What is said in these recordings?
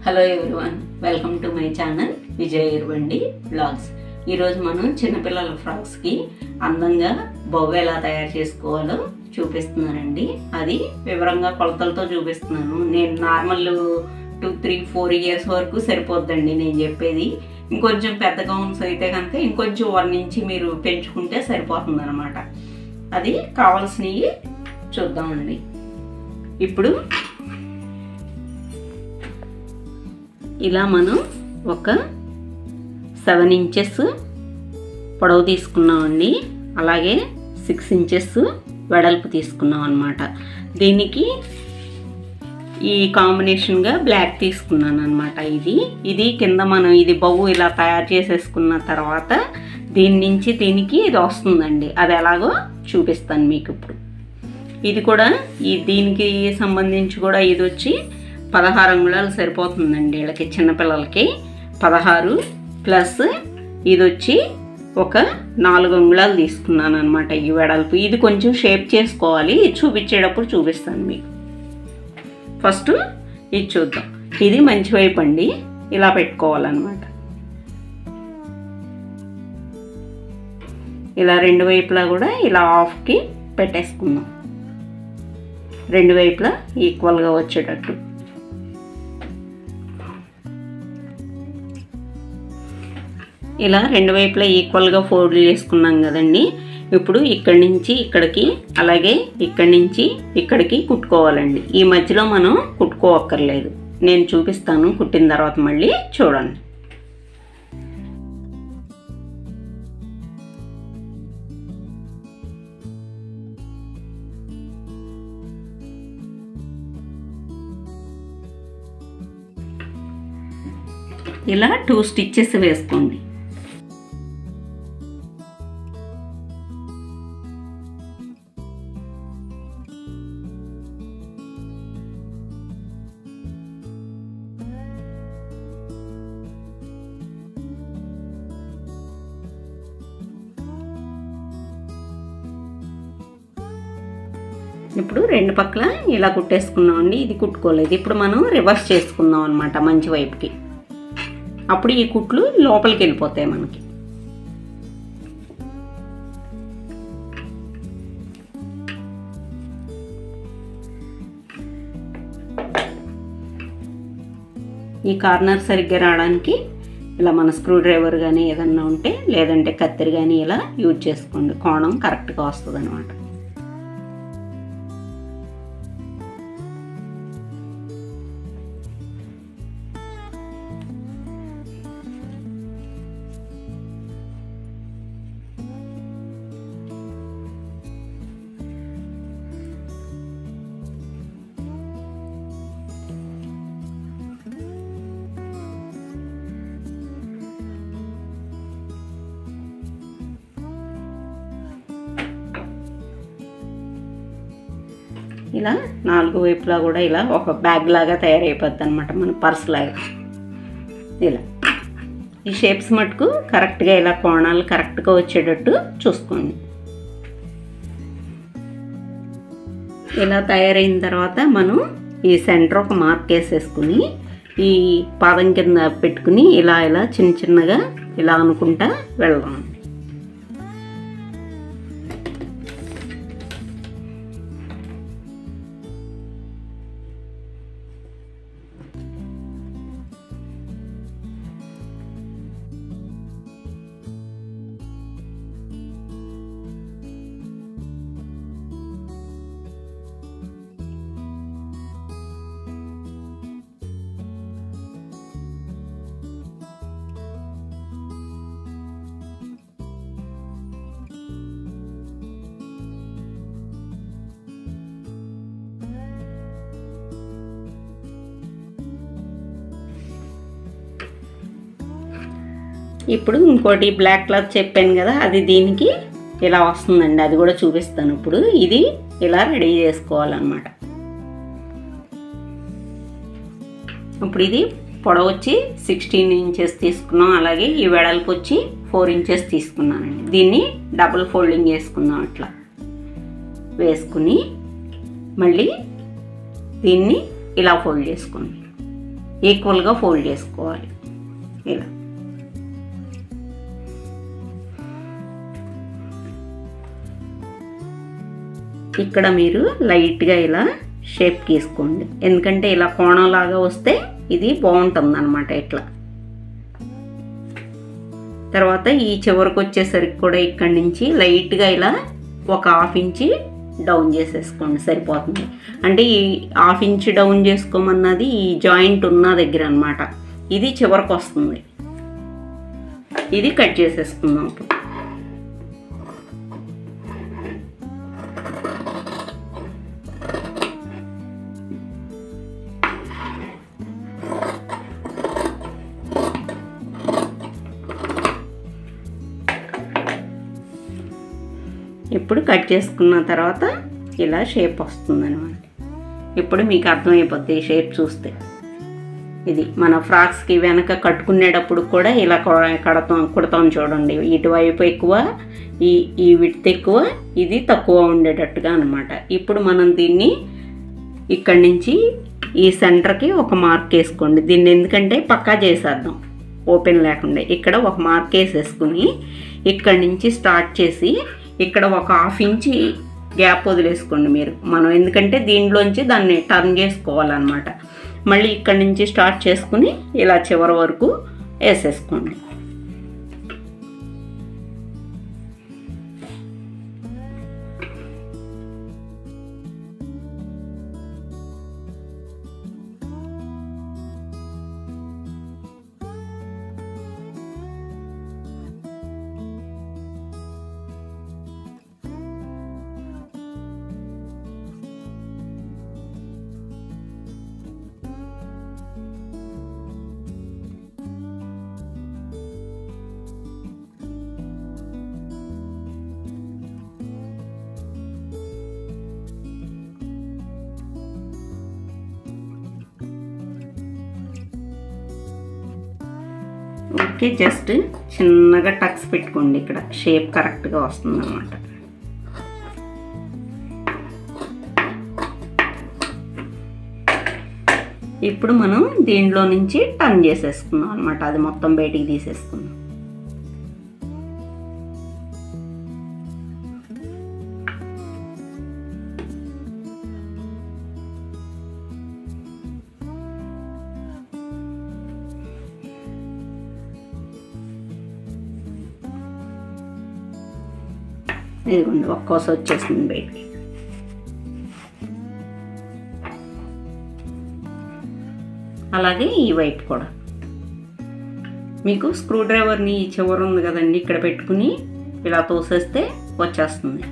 Hello everyone, welcome to my channel Vijay Iruvandi blogs. ఈరోజు మనం చిన్నపిల్లల ఫ్రాక్స్కి అందంగా బొవ్వ ఎలా తయారు చేసుకోవాలో చూపిస్తున్నానండి. అది వివరంగా కొలతలతో చూపిస్తున్నాను. నేను నార్మల్ 2, 3, 4 ఇయర్స్ వరకు సరిపోద్దండి నేను చెప్పేది. ఇంకొంచెం పెద్ద గౌన్స్ అయితే కనుక ఇంకొంచెం 1 ఇంచ్ మీరు పెంచుకుంటే సరిపోతుంది అనమాట. అది కావాల్సినవి చూద్దామండి. ఇప్పుడు ఇలా మనం ఒక 7 ఇంచెస్ పొడవు తీసుకున్నామండి. అలాగే 6 ఇంచెస్ వెడల్పు తీసుకున్నాం అన్నమాట. దీనికి ఈ కాంబినేషన్గా బ్లాక్ తీసుకున్నాను అనమాట. ఇది కింద మనం ఇది బొవ్వు ఇలా తయారు చేసేసుకున్న తర్వాత దీని నుంచి దీనికి ఇది వస్తుందండి. అది ఎలాగో చూపిస్తాను మీకు ఇప్పుడు. ఇది కూడా దీనికి సంబంధించి కూడా ఇది వచ్చి 16 అంగుళాలు సరిపోతుందండి. వీళ్ళకి చిన్నపిల్లలకి 16 ప్లస్ ఇది వచ్చి ఒక 4 అంగుళాలు తీసుకున్నాను అనమాట. ఈ వెడల్పు ఇది కొంచెం షేప్ చేసుకోవాలి. చూపించేటప్పుడు చూపిస్తాను మీకు. ఫస్ట్ ఇది చూద్దాం. ఇది మంచి వైపు అండి, ఇలా పెట్టుకోవాలన్నమాట. ఇలా 2 వైపులా కూడా ఇలా హాఫ్కి పెట్టేసుకుందాం. 2 వైపులా ఈక్వల్గా వచ్చేటట్టు. ఇలా 2 వైపులా ఈక్వల్గా ఫోల్డ్ చేసుకున్నాం కదండి. ఇప్పుడు ఇక్కడి నుంచి ఇక్కడికి అలాగే ఇక్కడి నుంచి ఇక్కడికి కుట్టుకోవాలండి. ఈ మధ్యలో మనం కుట్టుకోవక్కర్లేదు. నేను చూపిస్తాను కుట్టిన తర్వాత, మళ్ళీ చూడండి. ఇలా 2 స్టిచ్చెస్ వేసుకోండి. ఇప్పుడు 2 పక్కల ఇలా కుట్టేసుకున్నామండి. ఇది కుట్టుకోలేదు. ఇప్పుడు మనం రివర్స్ చేసుకుందాం అనమాట మంచి వైపుకి. అప్పుడు ఈ కుట్లు లోపలికి వెళ్ళిపోతాయి మనకి. ఈ కార్నర్ సరిగ్గా రావడానికి ఇలా మన స్క్రూ డ్రైవర్ కానీ ఏదన్నా ఉంటే, లేదంటే కత్తెర కానీ ఇలా యూజ్ చేసుకోండి. కోణం కరెక్ట్గా వస్తుంది అనమాట. ఇలా 4 వైపులా కూడా ఇలా ఒక బ్యాగ్ లాగా తయారైపోద్ది అనమాట, మన పర్స్ లాగా. ఇలా ఈ షేప్స్ మటుకు కరెక్ట్గా ఇలా కోణాలు కరెక్ట్గా వచ్చేటట్టు చూసుకోండి. ఇలా తయారైన తర్వాత మనం ఈ సెంటర్ ఒక మార్క్ వేసేసుకుని ఈ పాదం కింద పెట్టుకుని ఇలా ఇలా చిన్న చిన్నగా ఇలా అనుకుంటా వెళ్దాం. ఇప్పుడు ఇంకోటి బ్లాక్ క్లాత్ చెప్పాను కదా, అది దీనికి ఇలా వస్తుందండి. అది కూడా చూపిస్తాను ఇప్పుడు. ఇది ఇలా రెడీ చేసుకోవాలన్నమాట. ఇప్పుడు ఇది పొడవు వచ్చి 16 ఇంచెస్ తీసుకున్నాం. అలాగే ఈ వెడల్పు వచ్చి 4 ఇంచెస్ తీసుకున్నానండి. దీన్ని డబుల్ ఫోల్డింగ్ వేసుకుందాం. అట్లా వేసుకుని మళ్ళీ దీన్ని ఇలా ఫోల్డ్ చేసుకోండి. ఈక్వల్గా ఫోల్డ్ చేసుకోవాలి. ఇలా ఇక్కడ మీరు లైట్గా ఇలా షేప్ గీసుకోండి, ఎందుకంటే ఇలా కోణంలాగా వస్తే ఇది బాగుంటుంది అన్నమాట. ఇట్లా తర్వాత ఈ చివరికి వచ్చేసరికి కూడా ఇక్కడి నుంచి లైట్గా ఇలా ఒక 1/2 ఇంచి డౌన్ చేసేసుకోండి, సరిపోతుంది. అంటే ఈ 1/2 ఇంచి డౌన్ చేసుకోమన్నది ఈ జాయింట్ ఉన్న దగ్గర అన్నమాట. ఇది చివరికి వస్తుంది, ఇది కట్ చేసేసుకుందాం. ఇప్పుడు కట్ చేసుకున్న తర్వాత ఇలా షేప్ వస్తుంది అన్నమాట. ఇప్పుడు మీకు అర్థమైపోద్ది ఈ షేప్ చూస్తే. ఇది మన ఫ్రాక్స్కి వెనక కట్టుకునేటప్పుడు కూడా ఇలా కుడతాం చూడండి. ఇటువైపు ఎక్కువ, ఈ విడ్త్ ఎక్కువ, ఇది తక్కువ ఉండేటట్టుగా అనమాట. ఇప్పుడు మనం దీన్ని ఇక్కడి నుంచి ఈ సెంటర్కి ఒక మార్క్ వేసుకోండి. దీన్ని ఎందుకంటే పక్కా చేసేద్దాం ఓపెన్ లేకుండా. ఇక్కడ ఒక మార్క్ వేసేసుకుని ఇక్కడి నుంచి స్టార్ట్ చేసి ఇక్కడ ఒక 1/2 ఇంచి గ్యాప్ వదిలేసుకోండి మీరు. మనం ఎందుకంటే దీంట్లోంచి దాన్ని టర్న్ చేసుకోవాలన్నమాట. మళ్ళీ ఇక్కడి నుంచి స్టార్ట్ చేసుకుని ఇలా చివరి వరకు వేసేసుకోండి. ఓకే, జస్ట్ చిన్నగా టక్స్ పెట్టుకోండి. ఇక్కడ షేప్ కరెక్ట్గా వస్తుంది అన్నమాట. ఇప్పుడు మనం దీంట్లో నుంచి టర్న్ చేసేసుకున్నాం అన్నమాట. అది మొత్తం బయటికి తీసేసుకున్నాం. ఇదిగోండి ఒక్కోసారి వచ్చేసింది బయటికి. అలాగే ఈ వైపు కూడా మీకు స్క్రూ డ్రైవర్ని ఈ చివర ఉంది కదండి, ఇక్కడ పెట్టుకుని ఇలా తోసేస్తే వచ్చేస్తుంది.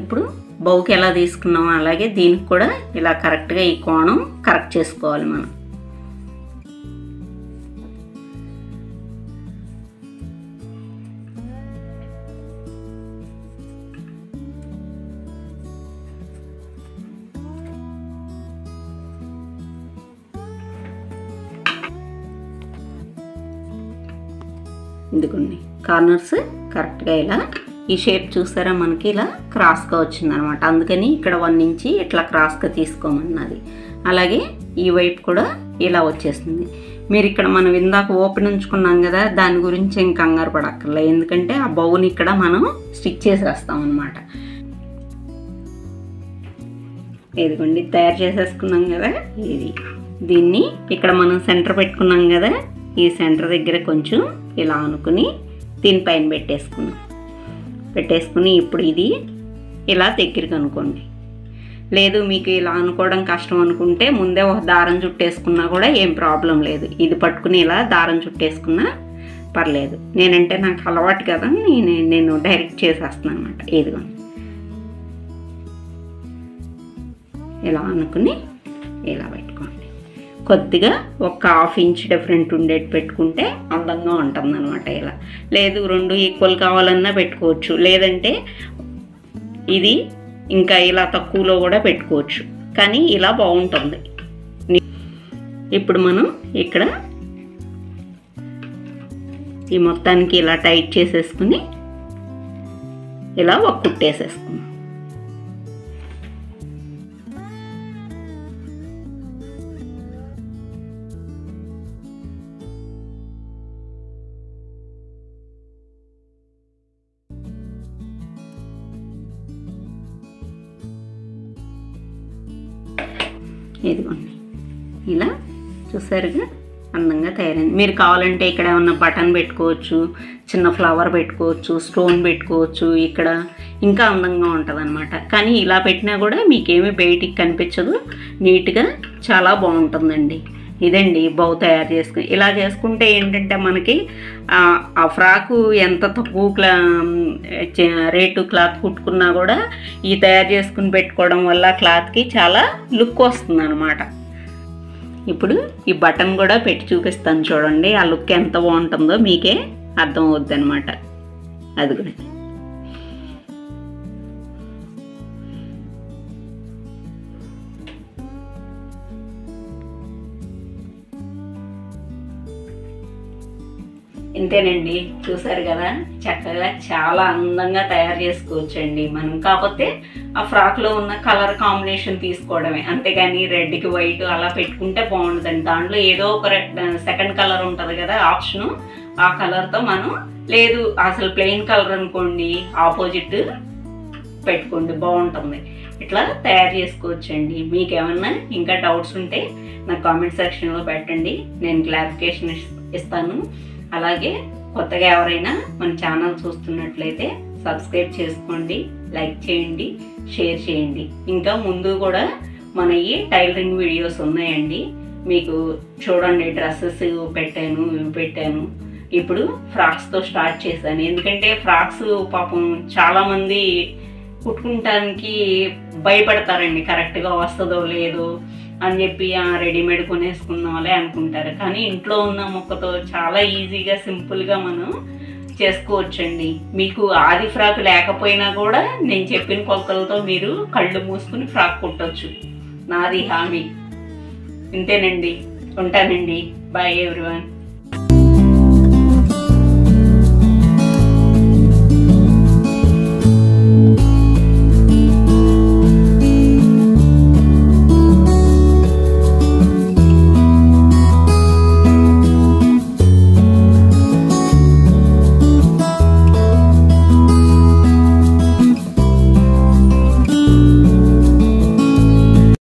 ఇప్పుడు బౌకి ఎలా తీసుకున్నామో అలాగే దీనికి కూడా ఇలా కరెక్ట్గా ఈ కోణం కరెక్ట్ చేసుకోవాలి మనం. ఇదిగోండి కార్నర్స్ కరెక్ట్గా ఇలా ఈ షేప్ చూసారా మనకి ఇలా క్రాస్గా వచ్చిందనమాట. అందుకని ఇక్కడ 1 ఇంచి ఇట్లా క్రాస్గా తీసుకోమన్నది. అలాగే ఈ వైపు కూడా ఇలా వచ్చేసింది. మీరు ఇక్కడ మనం ఇందాక ఓపెన్ ఉంచుకున్నాం కదా, దాని గురించి ఏం కంగారు పడక్కర్లే, ఎందుకంటే ఆ బౌని ఇక్కడ మనం స్టిచ్ చేసేస్తాం అన్నమాట. ఇదిగోండి తయారు చేసేసుకున్నాం కదా. దీన్ని ఇక్కడ మనం సెంటర్ పెట్టుకున్నాం కదా, ఈ సెంటర్ దగ్గర కొంచెం ఇలా అనుకుని దీనిపైన పెట్టేసుకుని ఇప్పుడు ఇది ఇలా దగ్గరికి అనుకోండి. లేదు మీకు ఇలా అనుకోవడం కష్టం అనుకుంటే ముందే ఒక దారం చుట్టేసుకున్నా కూడా ఏం ప్రాబ్లం లేదు. ఇది పట్టుకుని ఇలా దారం చుట్టేసుకున్నా పర్లేదు. నేనంటే నాకు అలవాటు కదా, నేను డైరెక్ట్ చేసేస్తున్నాను అనమాట. ఇదిగోండి ఇలా అనుకుని ఇలా పెట్టుకోండి. కొద్దిగా ఒక 1/2 ఇంచ్ డిఫరెంట్ ఉండేది పెట్టుకుంటే అందంగా ఉంటుంది అనమాట. ఇలా లేదు 2 ఈక్వల్ కావాలన్నా పెట్టుకోవచ్చు, లేదంటే ఇది ఇంకా ఇలా తక్కువలో కూడా పెట్టుకోవచ్చు, కానీ ఇలా బాగుంటుంది. ఇప్పుడు మనం ఇక్కడ ఈ మొత్తానికి ఇలా టైట్ చేసేసుకుని ఇలా ఒక కుట్టేసేసుకున్నాం. ఇదిగోండి, ఇలా చూసారుగా అందంగా తయారైంది. మీరు కావాలంటే ఇక్కడ ఏమన్నా బటన్ పెట్టుకోవచ్చు, చిన్న ఫ్లవర్ పెట్టుకోవచ్చు, స్టోన్ పెట్టుకోవచ్చు, ఇక్కడ ఇంకా అందంగా ఉంటుంది అనమాట. కానీ ఇలా పెట్టినా కూడా మీకేమీ బయటికి కనిపించదు, నీట్గా చాలా బాగుంటుందండి. ఇదండి బౌ తయారు చేసుకుని. ఇలా చేసుకుంటే ఏంటంటే మనకి ఆ ఫ్రాకు ఎంత తక్కువ రేటు క్లాత్ కుట్టుకున్నా కూడా ఈ తయారు చేసుకుని పెట్టుకోవడం వల్ల క్లాత్కి చాలా లుక్ వస్తుంది అనమాట. ఇప్పుడు ఈ బటన్ కూడా పెట్టి చూపిస్తాను చూడండి, ఆ లుక్ ఎంత బాగుంటుందో మీకే అర్థం అవుద్ది అనమాట. అది కూడా ఇంతేనండి, చూసారు కదా, చక్కగా చాలా అందంగా తయారు చేసుకోవచ్చండి మనం. కాకపోతే ఆ ఫ్రాక్లో ఉన్న కలర్ కాంబినేషన్ తీసుకోవడమే, అంతేగాని రెడ్కి వైట్ అలా పెట్టుకుంటే బాగుంటుందండి. దాంట్లో ఏదో ఒక సెకండ్ కలర్ ఉంటుంది కదా ఆప్షను, ఆ కలర్తో మనం, లేదు అసలు ప్లెయిన్ కలర్ అనుకోండి ఆపోజిట్ పెట్టుకోండి, బాగుంటుంది. ఇట్లా తయారు చేసుకోవచ్చండి. మీకు ఏమన్నా ఇంకా డౌట్స్ ఉంటే నాకు కామెంట్ సెక్షన్లో పెట్టండి, నేను క్లారిఫికేషన్ ఇస్తాను. అలాగే కొత్తగా ఎవరైనా మన ఛానల్ చూస్తున్నట్లయితే సబ్స్క్రైబ్ చేసుకోండి, లైక్ చేయండి, షేర్ చేయండి. ఇంకా ముందు కూడా మన ఈ టైలరింగ్ వీడియోస్ ఉన్నాయండి, మీకు చూడండి. డ్రెస్సెస్ పెట్టాను, ఇవి పెట్టాను. ఇప్పుడు ఫ్రాక్స్తో స్టార్ట్ చేశాను, ఎందుకంటే ఫ్రాక్స్ పాపం చాలామంది కుట్టుకుంటానికి భయపడతారండి, కరెక్ట్గా వస్తుందో లేదో అని చెప్పి రెడీమేడ్ కొనేసుకుందాంలే అనుకుంటారు. కానీ ఇంట్లో ఉన్న ముక్కతో చాలా ఈజీగా సింపుల్గా మనం చేసుకోవచ్చండి. మీకు ఆది ఫ్రాక్ లేకపోయినా కూడా నేను చెప్పిన కొలతలతో మీరు కళ్ళు మూసుకుని ఫ్రాక్ కుట్టచ్చు, నాది హామీ. ఇంతేనండి, ఉంటానండి. Bye everyone.